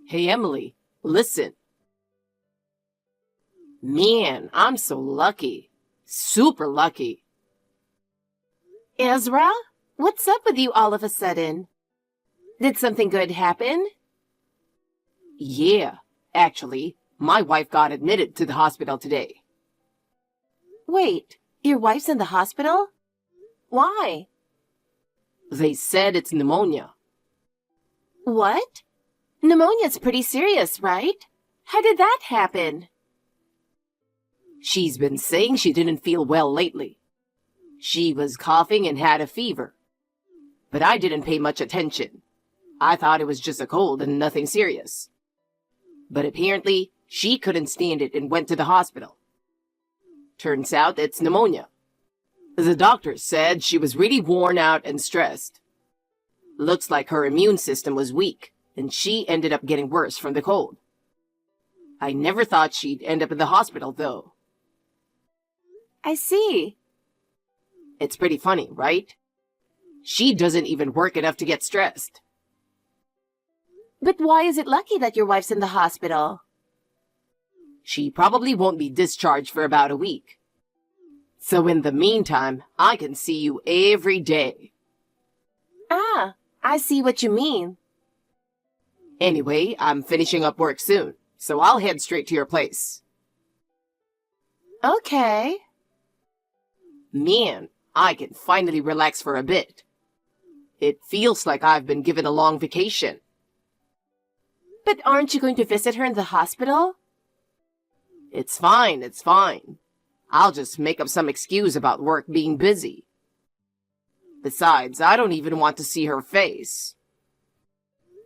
Hey, Emily, listen. Man, I'm so lucky. Super lucky. Ezra, what's up with you all of a sudden? Did something good happen? Yeah, actually, my wife got admitted to the hospital today. Wait, your wife's in the hospital? Why? They said it's pneumonia. What? Pneumonia's pretty serious, right? How did that happen? She's been saying she didn't feel well lately. She was coughing and had a fever. But I didn't pay much attention. I thought it was just a cold and nothing serious. But apparently, she couldn't stand it and went to the hospital. Turns out it's pneumonia. The doctor said she was really worn out and stressed. Looks like her immune system was weak, and she ended up getting worse from the cold. I never thought she'd end up in the hospital, though. I see. It's pretty funny, right? She doesn't even work enough to get stressed. But why is it lucky that your wife's in the hospital? She probably won't be discharged for about a week. So in the meantime, I can see you every day. Ah, I see what you mean. Anyway, I'm finishing up work soon, so I'll head straight to your place. Okay. Man, I can finally relax for a bit. It feels like I've been given a long vacation. But aren't you going to visit her in the hospital? It's fine, it's fine. I'll just make up some excuse about work being busy. Besides, I don't even want to see her face.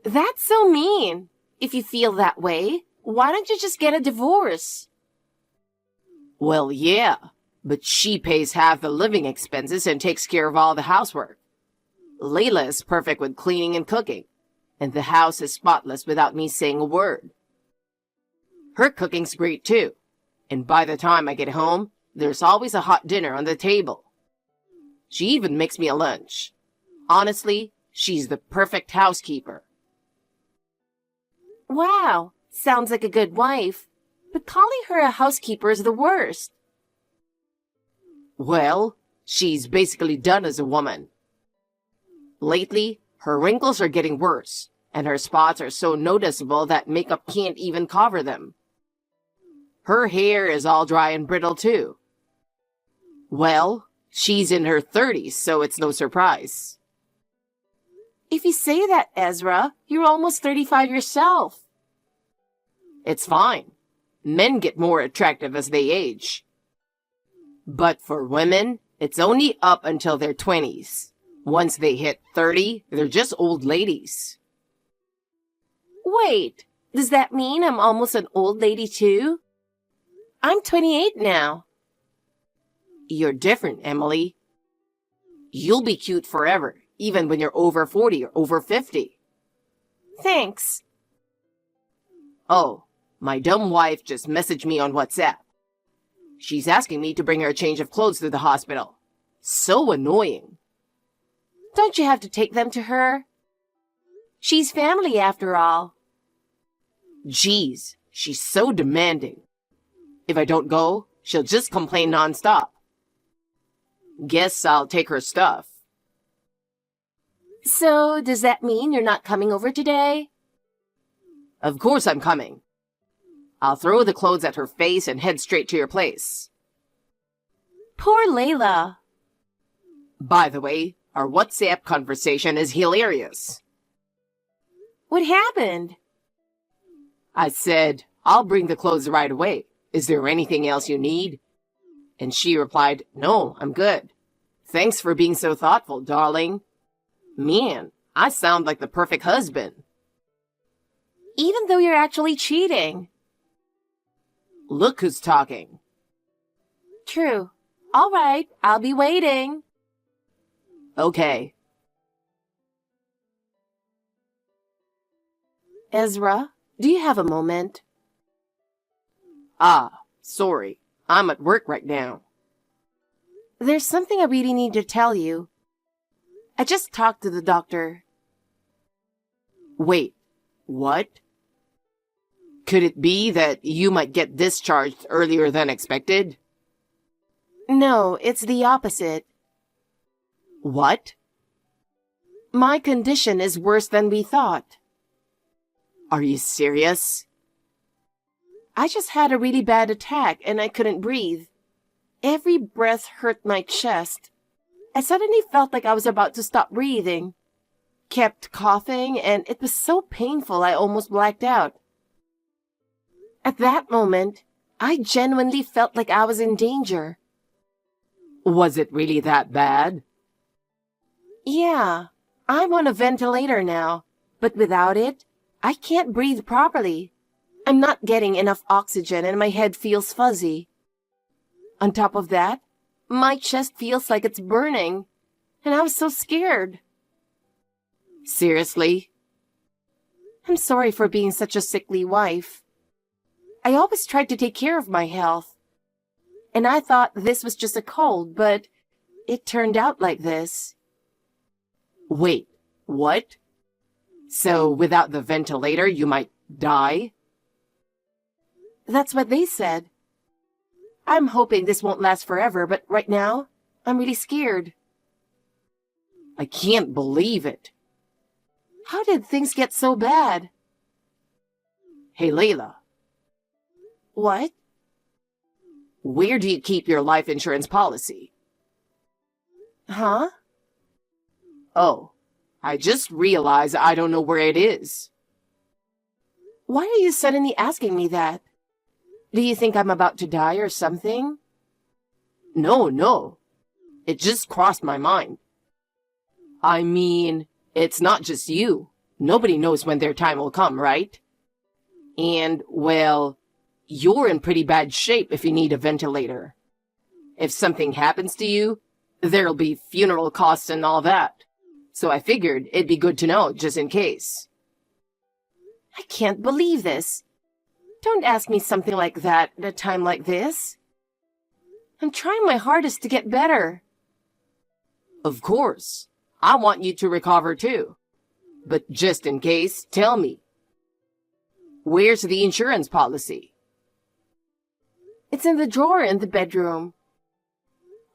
That's so mean. If you feel that way, why don't you just get a divorce? Well, yeah, but she pays half the living expenses and takes care of all the housework. Layla is perfect with cleaning and cooking, and the house is spotless without me saying a word. Her cooking's great too, and by the time I get home, there's always a hot dinner on the table. She even makes me a lunch. Honestly, she's the perfect housekeeper. Wow, sounds like a good wife. But calling her a housekeeper is the worst. Well, she's basically done as a woman. Lately, her wrinkles are getting worse, and her spots are so noticeable that makeup can't even cover them. Her hair is all dry and brittle too. Well, she's in her 30s, so it's no surprise. If you say that, Ezra, you're almost 35 yourself. It's fine. Men get more attractive as they age. But for women, it's only up until their 20s. Once they hit 30, they're just old ladies. Wait, does that mean I'm almost an old lady too? I'm 28 now. You're different, Emily. You'll be cute forever, even when you're over 40 or over 50. Thanks. Oh, my dumb wife just messaged me on WhatsApp. She's asking me to bring her a change of clothes to the hospital. So annoying. Don't you have to take them to her? She's family after all. Geez, she's so demanding. If I don't go, she'll just complain nonstop. Guess I'll take her stuff. So, does that mean you're not coming over today? Of course I'm coming. I'll throw the clothes at her face and head straight to your place. Poor Layla. By the way, our WhatsApp conversation is hilarious. What happened? I said, I'll bring the clothes right away. Is there anything else you need? And she replied, no, I'm good. Thanks for being so thoughtful, darling. Man, I sound like the perfect husband. Even though you're actually cheating. Look who's talking. True. All right, I'll be waiting. Okay. Ezra, do you have a moment? Ah, sorry. I'm at work right now. There's something I really need to tell you. I just talked to the doctor. Wait, what? Could it be that you might get discharged earlier than expected? No, it's the opposite. What? My condition is worse than we thought. Are you serious? I just had a really bad attack and I couldn't breathe. Every breath hurt my chest. I suddenly felt like I was about to stop breathing. Kept coughing and it was so painful I almost blacked out. At that moment, I genuinely felt like I was in danger. Was it really that bad? Yeah, I'm on a ventilator now, but without it, I can't breathe properly. I'm not getting enough oxygen and my head feels fuzzy. On top of that, my chest feels like it's burning, and I was so scared. Seriously? I'm sorry for being such a sickly wife. I always tried to take care of my health, and I thought this was just a cold, but it turned out like this. Wait, what? So without the ventilator, you might die? That's what they said. I'm hoping this won't last forever, but right now, I'm really scared. I can't believe it. How did things get so bad? Hey, Layla. What? Where do you keep your life insurance policy? Huh? Oh, I just realized I don't know where it is. Why are you suddenly asking me that? Do you think I'm about to die or something? No. It just crossed my mind. I mean, it's not just you. Nobody knows when their time will come, right? And, well, you're in pretty bad shape if you need a ventilator. If something happens to you, there'll be funeral costs and all that. So I figured it'd be good to know, just in case. I can't believe this. Don't ask me something like that at a time like this. I'm trying my hardest to get better. Of course. I want you to recover too. But just in case, tell me. Where's the insurance policy? It's in the drawer in the bedroom.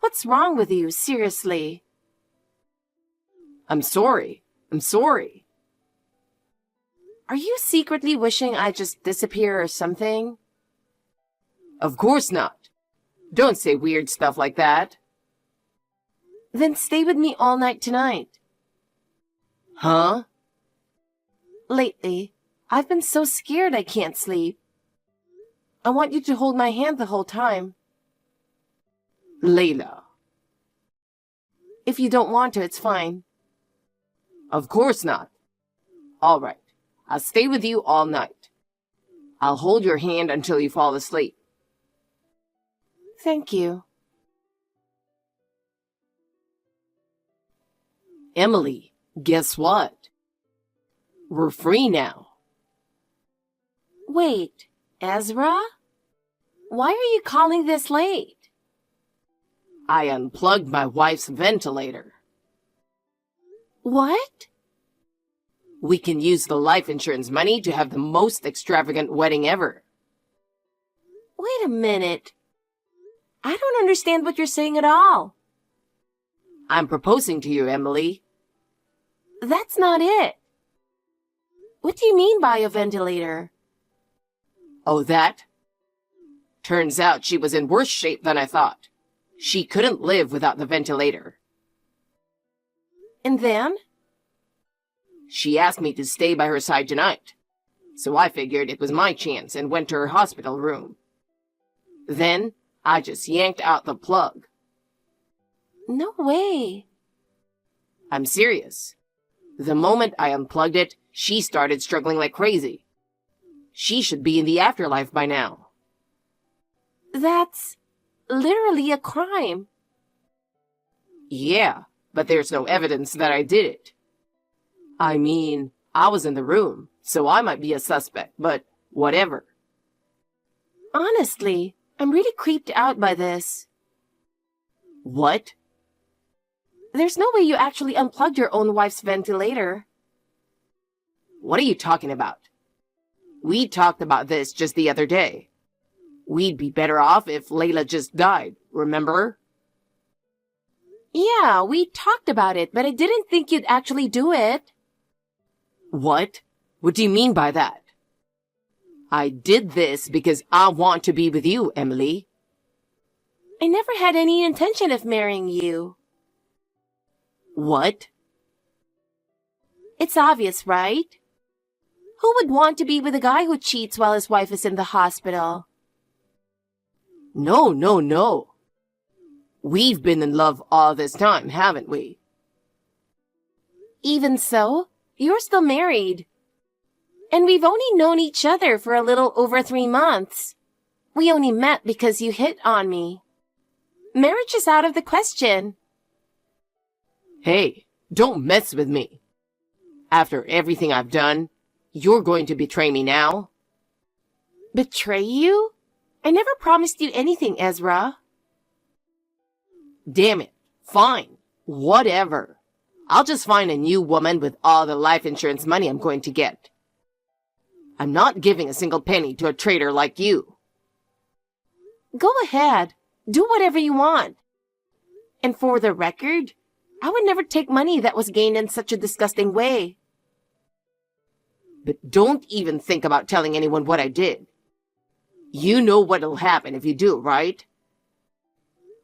What's wrong with you, seriously? I'm sorry. Are you secretly wishing I'd just disappear or something? Of course not. Don't say weird stuff like that. Then stay with me all night tonight. Huh? Lately, I've been so scared I can't sleep. I want you to hold my hand the whole time. Layla. If you don't want to, it's fine. Of course not. All right. I'll stay with you all night. I'll hold your hand until you fall asleep. Thank you. Emily, guess what? We're free now. Wait, Ezra? Why are you calling this late? I unplugged my wife's ventilator. What? We can use the life insurance money to have the most extravagant wedding ever. Wait a minute. I don't understand what you're saying at all. I'm proposing to you, Emily. That's not it. What do you mean by a ventilator? Oh, that? Turns out she was in worse shape than I thought. She couldn't live without the ventilator. And then? She asked me to stay by her side tonight, so I figured it was my chance and went to her hospital room. Then, I just yanked out the plug. No way. I'm serious. The moment I unplugged it, she started struggling like crazy. She should be in the afterlife by now. That's literally a crime. Yeah, but there's no evidence that I did it. I mean, I was in the room, so I might be a suspect, but whatever. Honestly, I'm really creeped out by this. What? There's no way you actually unplugged your own wife's ventilator. What are you talking about? We talked about this just the other day. We'd be better off if Layla just died, remember? Yeah, we talked about it, but I didn't think you'd actually do it. What? What do you mean by that? I did this because I want to be with you, Emily. I never had any intention of marrying you. What? It's obvious, right? Who would want to be with a guy who cheats while his wife is in the hospital? No. We've been in love all this time, haven't we? Even so, you're still married. And we've only known each other for a little over 3 months. We only met because you hit on me. Marriage is out of the question. Hey, don't mess with me. After everything I've done, you're going to betray me now? Betray you? I never promised you anything, Ezra. Damn it. Fine. Whatever. I'll just find a new woman with all the life insurance money I'm going to get. I'm not giving a single penny to a traitor like you. Go ahead. Do whatever you want. And for the record, I would never take money that was gained in such a disgusting way. But don't even think about telling anyone what I did. You know what'll happen if you do, right?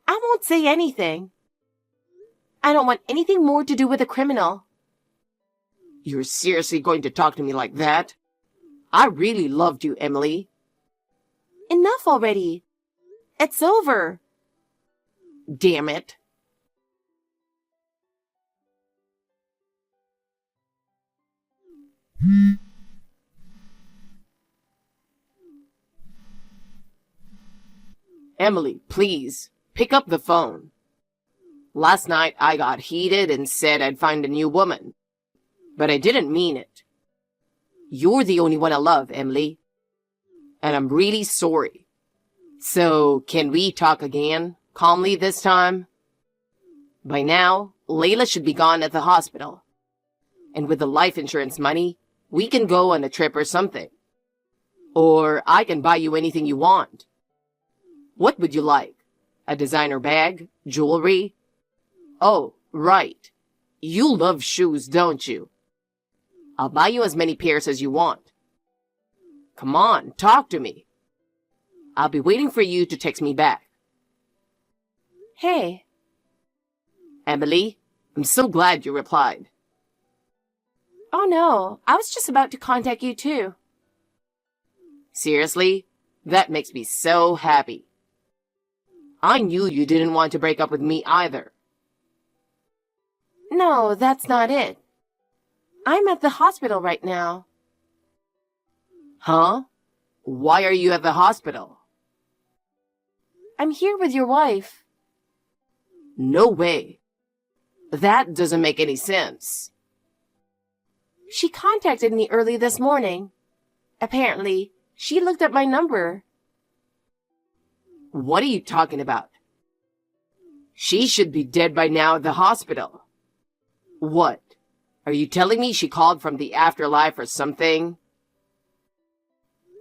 I won't say anything. I don't want anything more to do with a criminal. You're seriously going to talk to me like that? I really loved you, Emily. Enough already. It's over. Damn it. Emily, please, pick up the phone. Last night I got heated and said I'd find a new woman. But I didn't mean it. You're the only one I love, Emily. And I'm really sorry. So, can we talk again, calmly this time? By now, Layla should be gone at the hospital. And with the life insurance money, we can go on a trip or something. Or I can buy you anything you want. What would you like? A designer bag? Jewelry? Oh, right. You love shoes, don't you? I'll buy you as many pairs as you want. Come on, talk to me. I'll be waiting for you to text me back. Hey. Emily, I'm so glad you replied. Oh no, I was just about to contact you too. Seriously? That makes me so happy. I knew you didn't want to break up with me either. No, that's not it. I'm at the hospital right now. Huh? Why are you at the hospital? I'm here with your wife. No way. That doesn't make any sense. She contacted me early this morning. Apparently, she looked at my number. What are you talking about? She should be dead by now at the hospital. What? Are you telling me she called from the afterlife or something?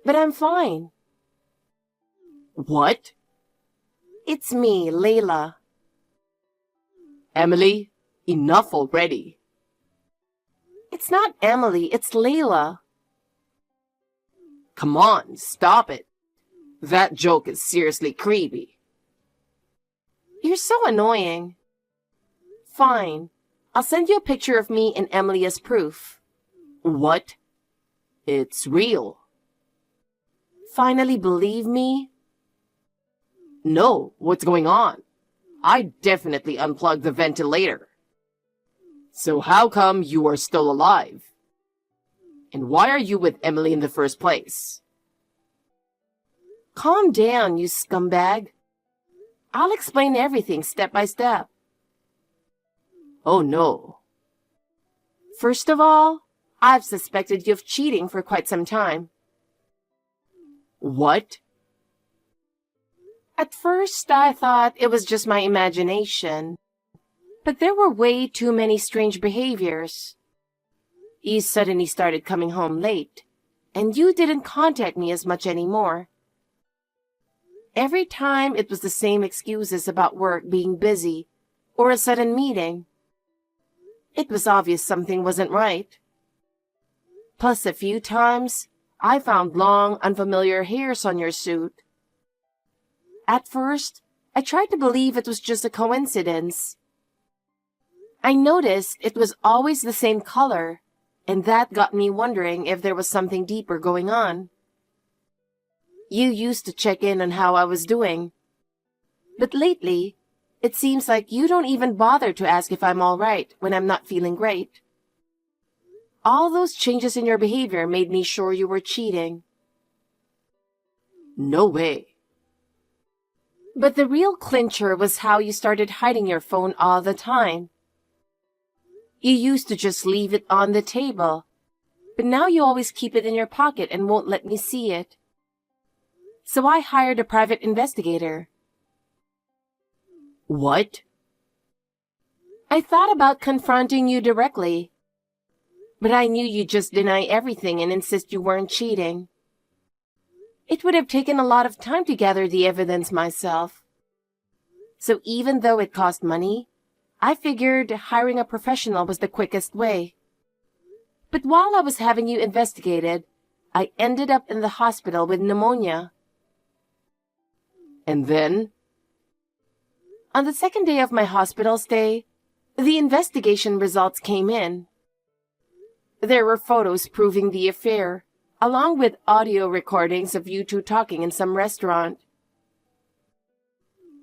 But I'm fine. What? It's me, Layla. Emily, enough already. It's not Emily, it's Layla. Come on, stop it. That joke is seriously creepy. You're so annoying. Fine. I'll send you a picture of me and Emily as proof. What? It's real. Finally believe me? No, what's going on? I definitely unplugged the ventilator. So how come you are still alive? And why are you with Emily in the first place? Calm down, you scumbag. I'll explain everything step by step. Oh no. First of all, I've suspected you of cheating for quite some time. What? At first, I thought it was just my imagination. But there were way too many strange behaviors. You suddenly started coming home late, and you didn't contact me as much anymore. Every time it was the same excuses about work being busy or a sudden meeting. It was obvious something wasn't right. Plus, a few times, I found long, unfamiliar hairs on your suit. At first, I tried to believe it was just a coincidence. I noticed it was always the same color, and that got me wondering if there was something deeper going on. You used to check in on how I was doing, but lately, it seems like you don't even bother to ask if I'm all right when I'm not feeling great. All those changes in your behavior made me sure you were cheating. No way. But the real clincher was how you started hiding your phone all the time. You used to just leave it on the table, but now you always keep it in your pocket and won't let me see it. So I hired a private investigator. What? I thought about confronting you directly, but I knew you'd just deny everything and insist you weren't cheating. It would have taken a lot of time to gather the evidence myself. So even though it cost money, I figured hiring a professional was the quickest way. But while I was having you investigated, I ended up in the hospital with pneumonia. And then? On the second day of my hospital stay, the investigation results came in. There were photos proving the affair, along with audio recordings of you two talking in some restaurant.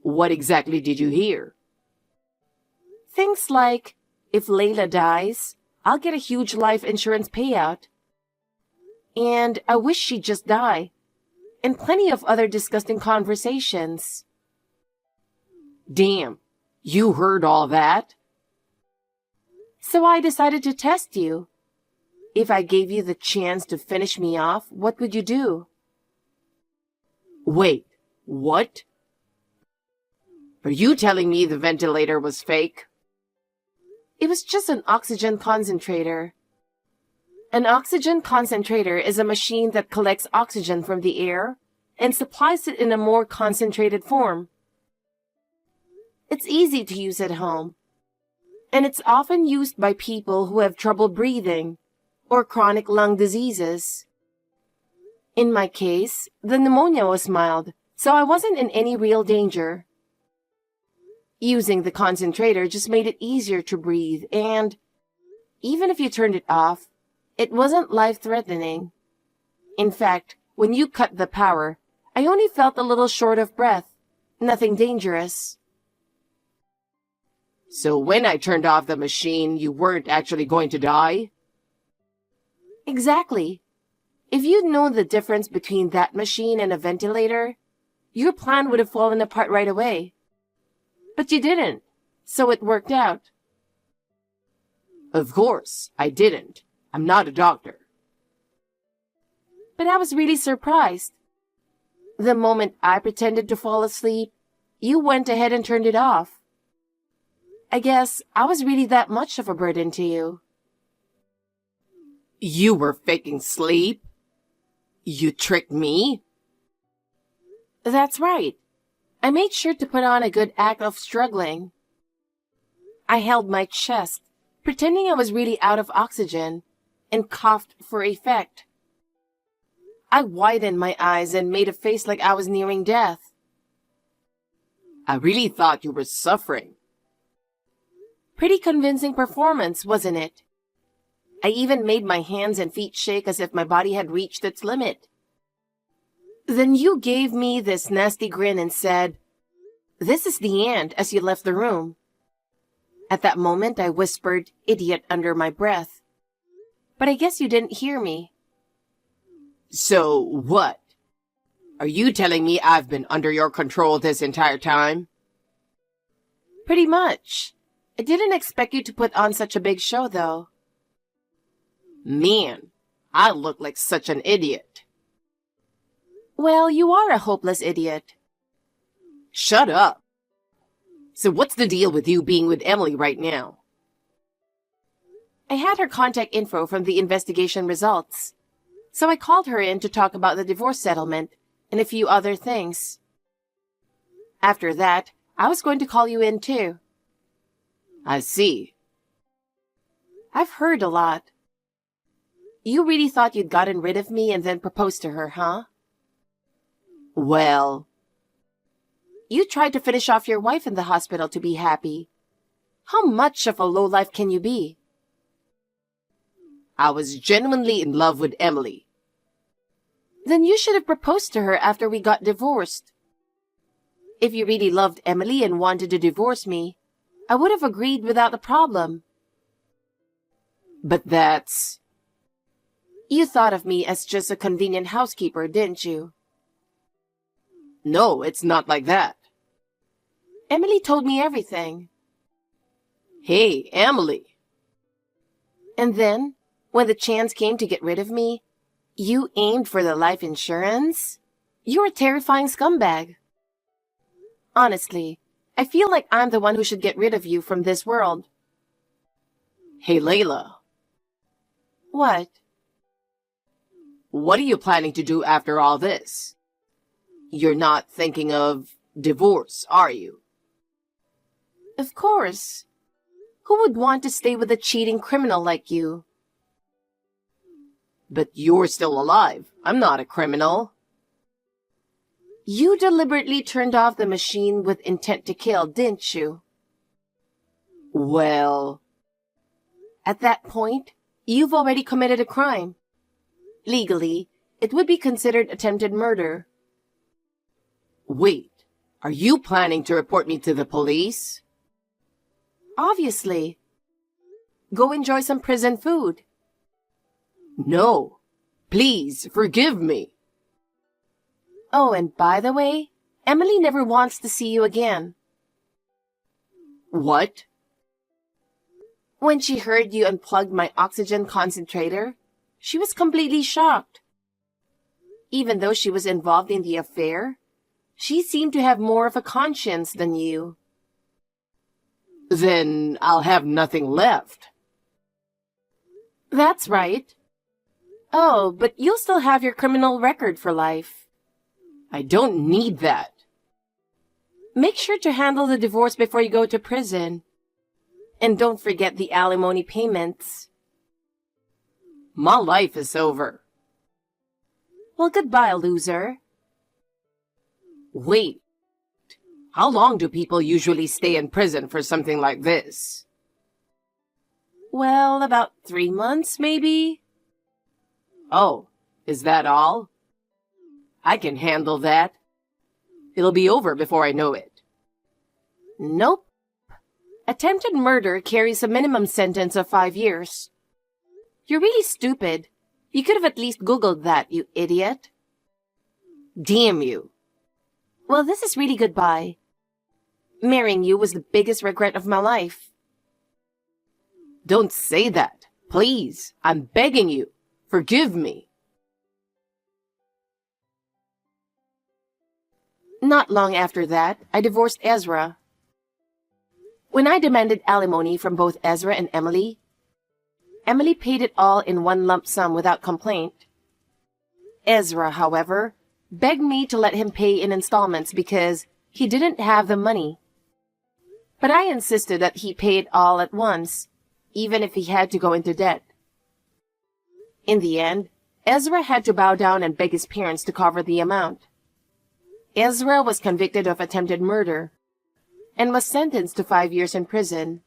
What exactly did you hear? Things like, if Layla dies, I'll get a huge life insurance payout. And I wish she'd just die. And plenty of other disgusting conversations. Damn, you heard all that? So I decided to test you. If I gave you the chance to finish me off, what would you do? Wait, what? Are you telling me the ventilator was fake? It was just an oxygen concentrator. An oxygen concentrator is a machine that collects oxygen from the air and supplies it in a more concentrated form. It's easy to use at home, and it's often used by people who have trouble breathing or chronic lung diseases. In my case, the pneumonia was mild, so I wasn't in any real danger. Using the concentrator just made it easier to breathe, and even if you turned it off, it wasn't life-threatening. In fact, when you cut the power, I only felt a little short of breath, nothing dangerous. So when I turned off the machine, you weren't actually going to die? Exactly. If you'd known the difference between that machine and a ventilator, your plan would have fallen apart right away. But you didn't, so it worked out. Of course, I didn't. I'm not a doctor. But I was really surprised. The moment I pretended to fall asleep, you went ahead and turned it off. I guess I was really that much of a burden to you. You were faking sleep? You tricked me? That's right. I made sure to put on a good act of struggling. I held my chest, pretending I was really out of oxygen, and coughed for effect. I widened my eyes and made a face like I was nearing death. I really thought you were suffering. Pretty convincing performance, wasn't it? I even made my hands and feet shake as if my body had reached its limit. Then you gave me this nasty grin and said, "This is the end," as you left the room. At that moment, I whispered, "Idiot," under my breath. But I guess you didn't hear me. So what? Are you telling me I've been under your control this entire time? Pretty much. I didn't expect you to put on such a big show, though. Man, I look like such an idiot. Well, you are a hopeless idiot. Shut up. So what's the deal with you being with Emily right now? I had her contact info from the investigation results. So I called her in to talk about the divorce settlement and a few other things. After that, I was going to call you in too. I see. I've heard a lot. You really thought you'd gotten rid of me and then proposed to her, huh? Well, you tried to finish off your wife in the hospital to be happy. How much of a lowlife can you be? I was genuinely in love with Emily. Then you should have proposed to her after we got divorced. If you really loved Emily and wanted to divorce me, I would have agreed without a problem. But that's... You thought of me as just a convenient housekeeper, didn't you? No, it's not like that. Emily told me everything. Hey, Emily. And then, when the chance came to get rid of me, you aimed for the life insurance? You're a terrifying scumbag. Honestly, I feel like I'm the one who should get rid of you from this world. Hey, Layla. What? What are you planning to do after all this? You're not thinking of divorce, are you? Of course. Who would want to stay with a cheating criminal like you? But you're still alive. I'm not a criminal. You deliberately turned off the machine with intent to kill, didn't you? Well... At that point, you've already committed a crime. Legally, it would be considered attempted murder. Wait, are you planning to report me to the police? Obviously. Go enjoy some prison food. No. Please, forgive me. Oh, and by the way, Emily never wants to see you again. What? When she heard you unplugged my oxygen concentrator, she was completely shocked. Even though she was involved in the affair, she seemed to have more of a conscience than you. Then I'll have nothing left. That's right. Oh, but you'll still have your criminal record for life. I don't need that. Make sure to handle the divorce before you go to prison. And don't forget the alimony payments. My life is over. Well, goodbye, loser. Wait. How long do people usually stay in prison for something like this? Well, about 3 months, maybe. Oh, is that all? I can handle that. It'll be over before I know it. Nope. Attempted murder carries a minimum sentence of 5 years. You're really stupid. You could have at least Googled that, you idiot. Damn you. Well, this is really goodbye. Marrying you was the biggest regret of my life. Don't say that. Please, I'm begging you. Forgive me. Not long after that, I divorced Ezra. When I demanded alimony from both Ezra and Emily, Emily paid it all in one lump sum without complaint. Ezra, however, begged me to let him pay in installments because he didn't have the money. But I insisted that he pay it all at once, even if he had to go into debt. In the end, Ezra had to bow down and beg his parents to cover the amount. Ezra was convicted of attempted murder and was sentenced to 5 years in prison.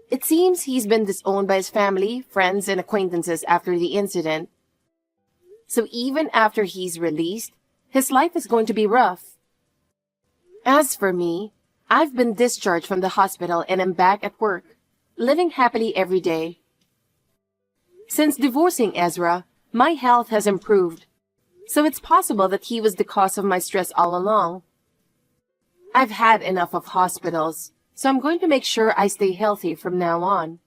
It seems he's been disowned by his family, friends, and acquaintances after the incident. So even after he's released, his life is going to be rough. As for me, I've been discharged from the hospital and am back at work, living happily every day. Since divorcing Ezra, my health has improved, so it's possible that he was the cause of my stress all along. I've had enough of hospitals, so I'm going to make sure I stay healthy from now on.